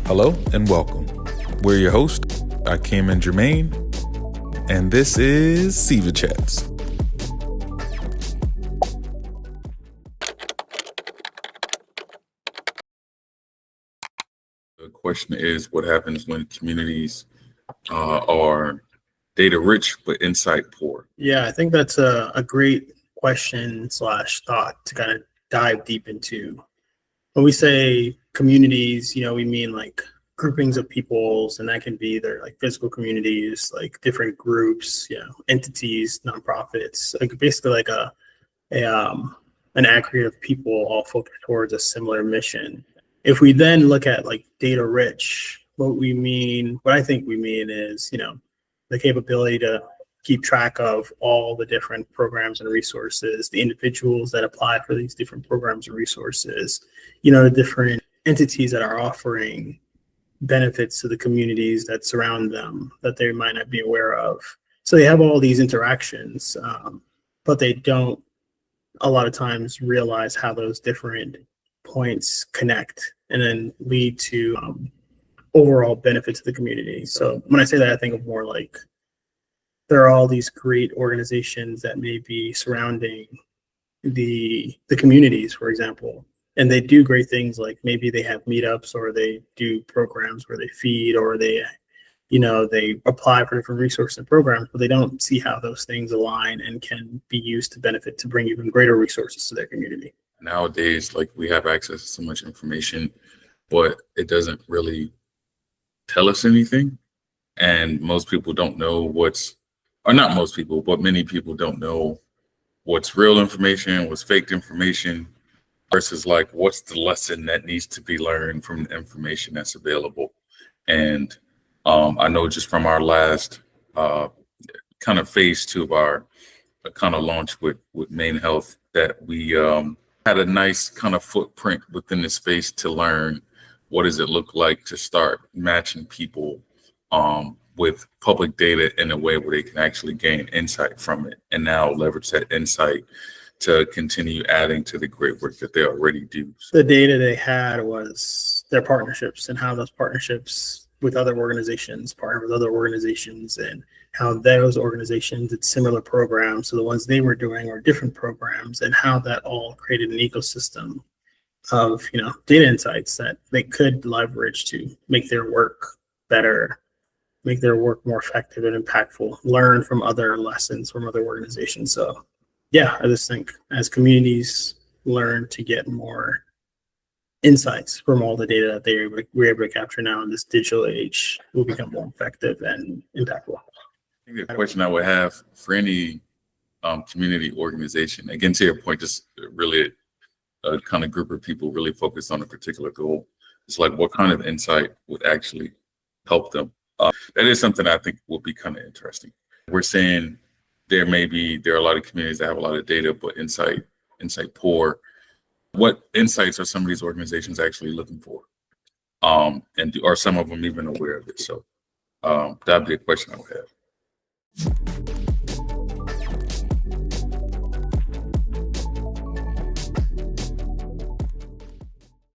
Hello and welcome. We're your hosts, Ackeem and Jermaine, and this is CIVA Chats. The question is, what happens when communities are data rich but insight poor? Yeah, I think that's a great question / thought to kind of dive deep into. When we say communities, we mean like groupings of peoples, and that can be their like physical communities, like different groups, entities, nonprofits, like basically like an aggregate of people all focused towards a similar mission. If we then look at like data rich, what I think we mean is, the capability to keep track of all the different programs and resources, the individuals that apply for these different programs and resources, the different entities that are offering benefits to the communities that surround them that they might not be aware of. So they have all these interactions, but they don't a lot of times realize how those different points connect and then lead to overall benefit to the community. So when I say that, I think of more like there are all these great organizations that may be surrounding the communities, for example, and they do great things like maybe they have meetups or they do programs where they feed or they apply for different resources and programs, but they don't see how those things align and can be used to benefit to bring even greater resources to their community. Nowadays, like, we have access to so much information, but it doesn't really tell us anything. And most people don't know not most people, but many people don't know what's real information, what's faked information, versus like what's the lesson that needs to be learned from the information that's available. And I know just from our last kind of phase 2 of our kind of launch with Main Health that we had a nice kind of footprint within the space to learn what does it look like to start matching people with public data in a way where they can actually gain insight from it and now leverage that insight to continue adding to the great work that they already do. The data they had was their partnerships and how those partnerships with other organizations partner with other organizations and how those organizations did similar programs. So the ones they were doing were different programs and how that all created an ecosystem of, data insights that they could leverage to make their work better, make their work more effective and impactful, learn from other lessons from other organizations. So yeah, I just think as communities learn to get more insights from all the data that we're able to capture now in this digital age, will become more effective and impactful. I think the question I would have for any community organization, again, to your point, just really a kind of group of people really focused on a particular goal. It's like, what kind of insight would actually help them? That is something I think will be kind of interesting. We're saying there are a lot of communities that have a lot of data, but insight poor. What insights are some of these organizations actually looking for? And are some of them even aware of it? So that'd be a question I would have.